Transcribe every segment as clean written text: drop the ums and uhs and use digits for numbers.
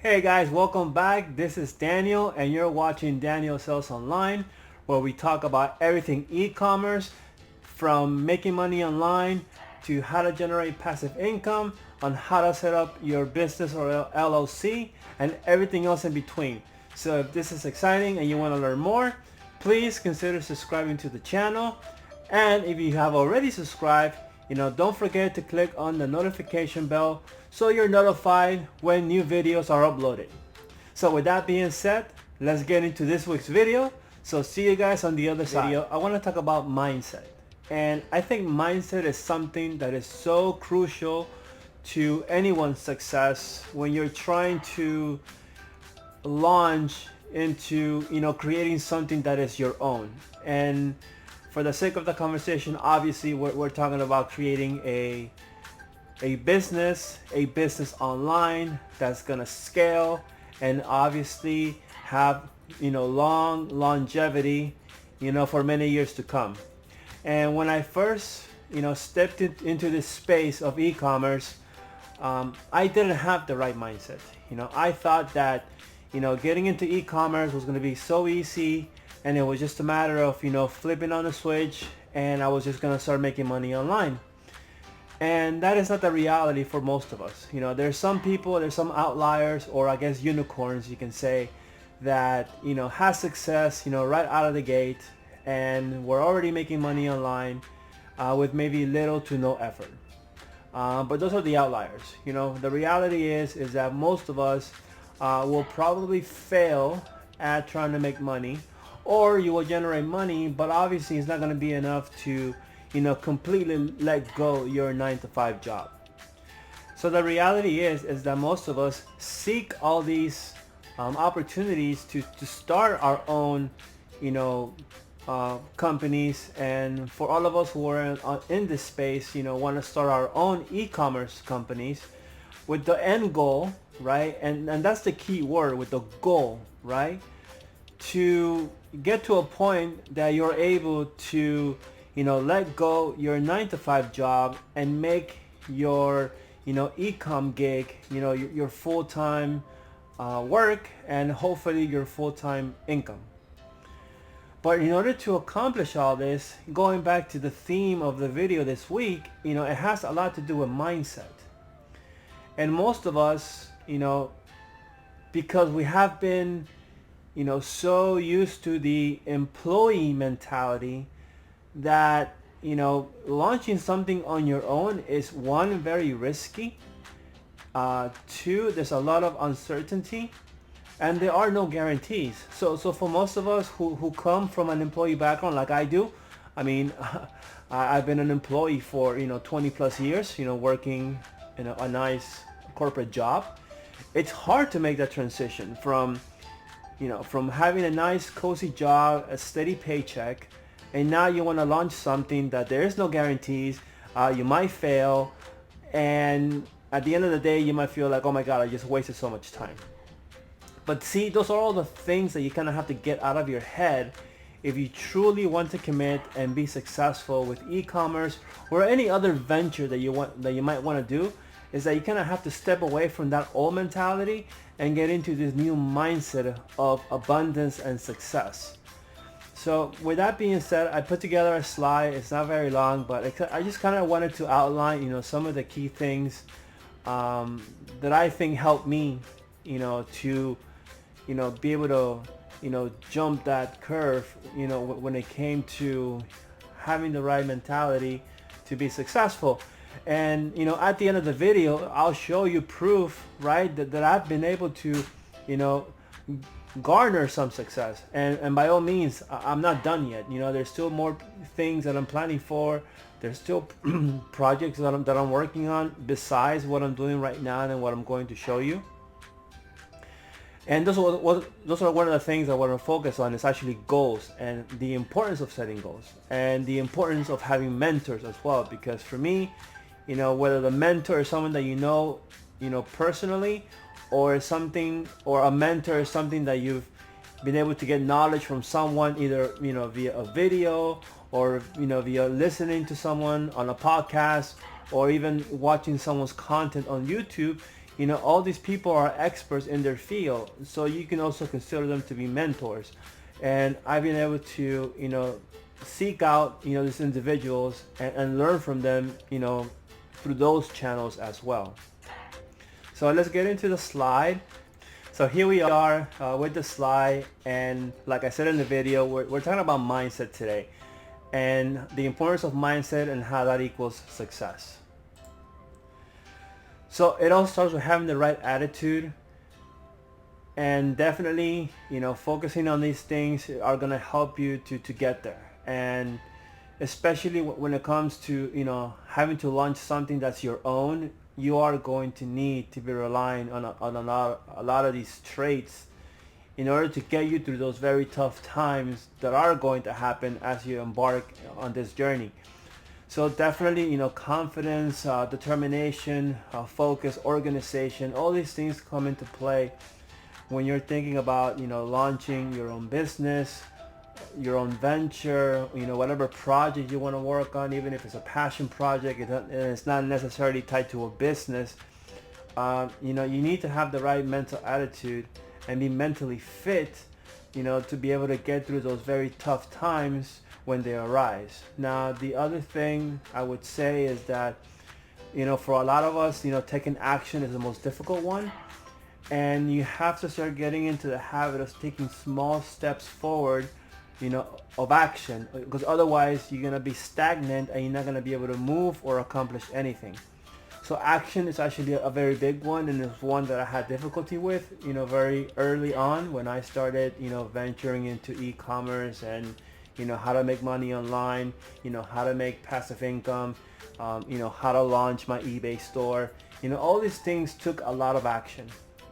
Hey guys, welcome back. This is Daniel and you're watching Daniel Sells Online, where we talk about everything e-commerce, from making money online to how to generate passive income, on how to set up your business or LLC, and everything else in between. So if this is exciting and you want to learn more, please consider subscribing to the channel. And if you have already subscribed, don't forget to click on the notification bell so you're notified when new videos are uploaded. So with that being said, let's get into this week's video. So see you guys on the other side. I want to talk about mindset. And I think mindset is something that is so crucial to anyone's success when you're trying to launch into creating something that is your own. And for the sake of the conversation, obviously we're talking about creating a business online that's gonna scale and obviously have long longevity for many years to come. And when I first stepped into this space of e-commerce, I didn't have the right mindset. I thought that getting into e-commerce was going to be so easy, and it was just a matter of flipping on a switch and I was just going to start making money online. And that is not the reality for most of us. There's some people, there's some outliers, or I guess unicorns you can say, that has success right out of the gate, and we're already making money online with maybe little to no effort. But those are the outliers. The reality is that most of us will probably fail at trying to make money, or you will generate money, but obviously it's not going to be enough to completely let go your 9-to-5 job. So the reality is that most of us seek all these opportunities to start our own companies. And for all of us who are in this space, want to start our own e-commerce companies with the end goal, right? And that's the key word, with the goal, right? To get to a point that you're able to let go your 9-to-5 job and make your e-com gig your full-time work, and hopefully your full-time income. But in order to accomplish all this, going back to the theme of the video this week, it has a lot to do with mindset. And most of us, because we have been so used to the employee mentality, that launching something on your own is, one, very risky, two, there's a lot of uncertainty, and there are no guarantees. So for most of us who come from an employee background like I do, I mean, I've been an employee for 20 plus years, working in a nice corporate job. It's hard to make that transition from having a nice cozy job, a steady paycheck, and now you want to launch something that there is no guarantees. You might fail, and at the end of the day you might feel like, oh my god, I just wasted so much time. But see, those are all the things that you kind of have to get out of your head if you truly want to commit and be successful with e-commerce or any other venture that you might want to do. Is that you kind of have to step away from that old mentality and get into this new mindset of abundance and success. So with that being said, I put together a slide. It's not very long, but I just kind of wanted to outline some of the key things that I think helped me to be able to jump that curve when it came to having the right mentality to be successful. And at the end of the video, I'll show you proof, right, that I've been able to garner some success. And by all means, I'm not done yet. There's still more things that I'm planning for. There's still projects that I'm working on besides what I'm doing right now and what I'm going to show you. And those are one of the things I want to focus on, is actually goals, and the importance of setting goals, and the importance of having mentors as well. Because for me, whether the mentor is someone that personally, or a mentor is something that you've been able to get knowledge from someone, either via a video, or via listening to someone on a podcast, or even watching someone's content on YouTube. all these people are experts in their field, so you can also consider them to be mentors. And I've been able to, seek out, these individuals and learn from them, through those channels as well. So let's get into the slide. So here we are with the slide, and like I said in the video, we're talking about mindset today and the importance of mindset and how that equals success. So it all starts with having the right attitude, and definitely, focusing on these things are going to help you to get there. And especially when it comes to, having to launch something that's your own, you are going to need to be relying on a lot of these traits in order to get you through those very tough times that are going to happen as you embark on this journey. So definitely, confidence, determination, focus, organization, all these things come into play when you're thinking about, launching your own business, your own venture, whatever project you want to work on, even if it's a passion project, it's not necessarily tied to a business. You need to have the right mental attitude and be mentally fit, to be able to get through those very tough times when they arise. Now, the other thing I would say is that, for a lot of us, taking action is the most difficult one. And you have to start getting into the habit of taking small steps forward, of action, because otherwise you're going to be stagnant and you're not going to be able to move or accomplish anything. So action is actually a very big one, and it's one that I had difficulty with, very early on when I started, venturing into e-commerce and, how to make money online, how to make passive income, how to launch my eBay store. All these things took a lot of action.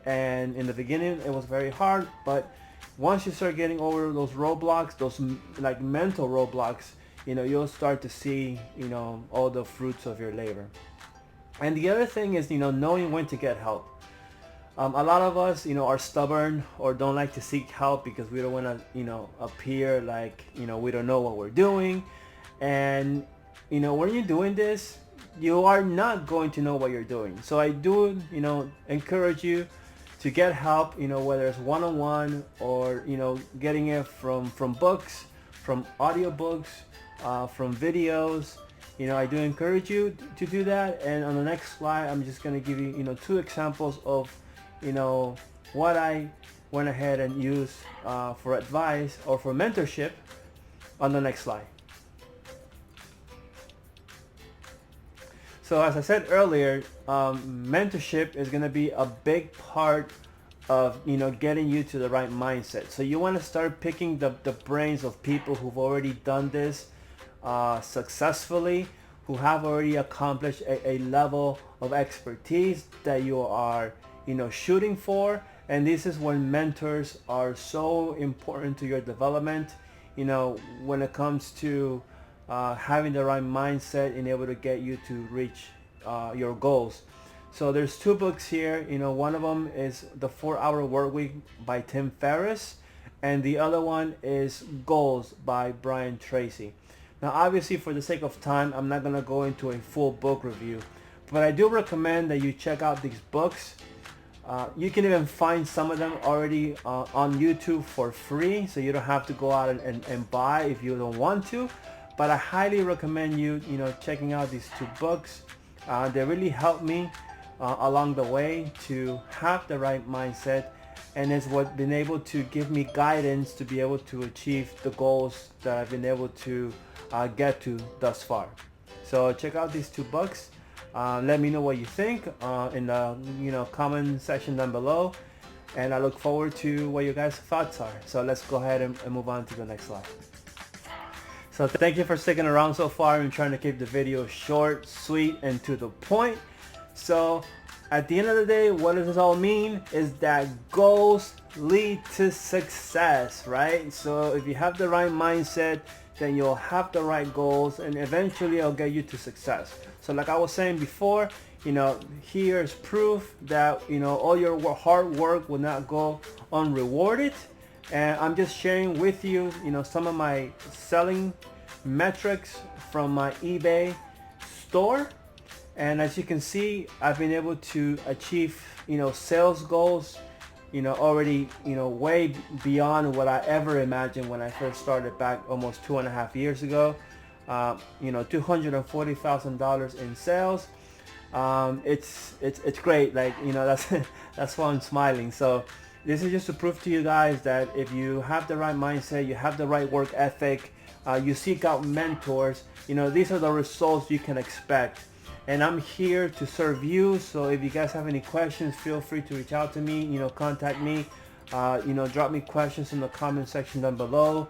And in the beginning it was very hard, but once you start getting over those roadblocks, those like mental roadblocks, you'll start to see, all the fruits of your labor. And the other thing is, knowing when to get help. A lot of us, are stubborn or don't like to seek help because we don't want to, appear like, we don't know what we're doing. And, when you're doing this, you are not going to know what you're doing. So I do, encourage you to get help, whether it's one-on-one or, getting it from books, from audiobooks, from videos. I do encourage you to do that. And on the next slide, I'm just going to give you, 2 examples of, what I went ahead and used for advice or for mentorship on the next slide. So as I said earlier, mentorship is going to be a big part of, getting you to the right mindset. So you want to start picking the brains of people who've already done this successfully, who have already accomplished a level of expertise that you are, shooting for. And this is when mentors are so important to your development, when it comes to having the right mindset and able to get you to reach your goals. So there's 2 books here. One of them is The 4-Hour Workweek by Tim Ferris, and the other one is Goals by Brian Tracy. Now, obviously, for the sake of time, I'm not going to go into a full book review, but I do recommend that you check out these books. You can even find some of them already on YouTube for free, so you don't have to go out and buy if you don't want to. But I highly recommend you, checking out these 2 books. They really helped me along the way to have the right mindset, and it's what been able to give me guidance to be able to achieve the goals that I've been able to get to thus far. So check out these 2 books. Let me know what you think in the comment section down below, and I look forward to what you guys' thoughts are. So let's go ahead and move on to the next slide. So thank you for sticking around so far. I'm trying to keep the video short, sweet, and to the point. So at the end of the day, what does this all mean is that goals lead to success, right? So if you have the right mindset, then you'll have the right goals, and eventually it'll get you to success. So like I was saying before, here's proof that, all your hard work will not go unrewarded. And I'm just sharing with you, some of my selling metrics from my eBay store. And as you can see, I've been able to achieve, sales goals, already, way beyond what I ever imagined when I first started back almost 2.5 years ago. $240,000 in sales. It's great. Like, that's that's why I'm smiling. So this is just to prove to you guys that if you have the right mindset, you have the right work ethic, you seek out mentors, these are the results you can expect. And I'm here to serve you. So if you guys have any questions, feel free to reach out to me, contact me, drop me questions in the comment section down below.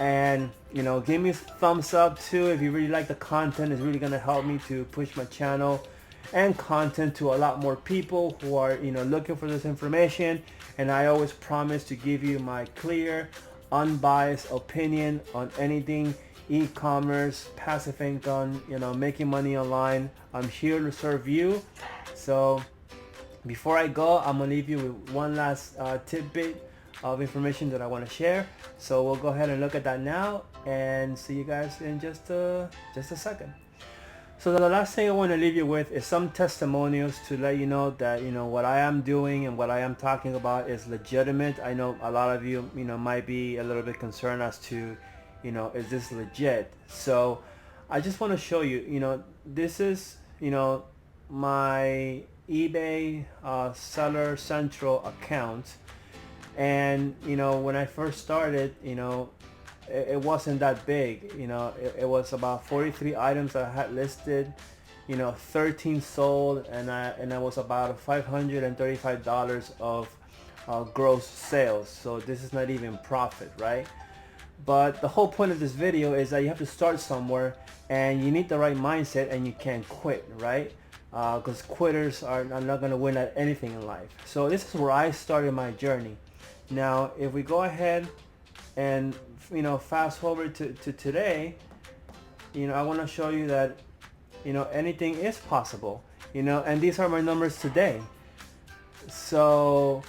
And give me a thumbs up too if you really like the content. It's really gonna help me to push my channel and content to a lot more people who are looking for this information. And I always promise to give you my clear, unbiased opinion on anything e-commerce, passive income, making money online. I'm here to serve you. So before I go, I'm gonna leave you with one last tidbit of information that I want to share. So we'll go ahead and look at that now and see you guys in just a second. So the last thing I want to leave you with is some testimonials to let you know that what I am doing and what I am talking about is legitimate. I know a lot of you might be a little bit concerned as to is this legit. So I just want to show you, this is my eBay Seller Central account. And when I first started, it wasn't that big. It was about 43 items that I had listed, 13 sold, and I was about $535 of gross sales. So this is not even profit, right? But the whole point of this video is that you have to start somewhere, and you need the right mindset, and you can't quit, right? Because quitters are not going to win at anything in life. So this is where I started my journey. Now if we go ahead and fast forward to today, I want to show you that anything is possible, and these are my numbers today. So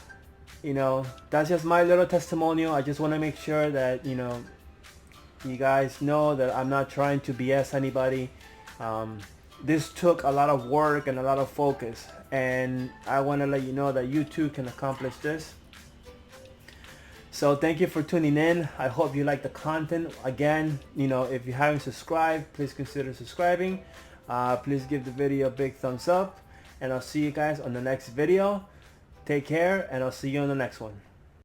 that's just my little testimonial. I just want to make sure that you guys know that I'm not trying to BS anybody. This took a lot of work and a lot of focus, and I want to let you know that you too can accomplish this. So thank you for tuning in. I hope you like the content. Again, if you haven't subscribed, please consider subscribing. Please give the video a big thumbs up, and I'll see you guys on the next video. Take care, and I'll see you on the next one.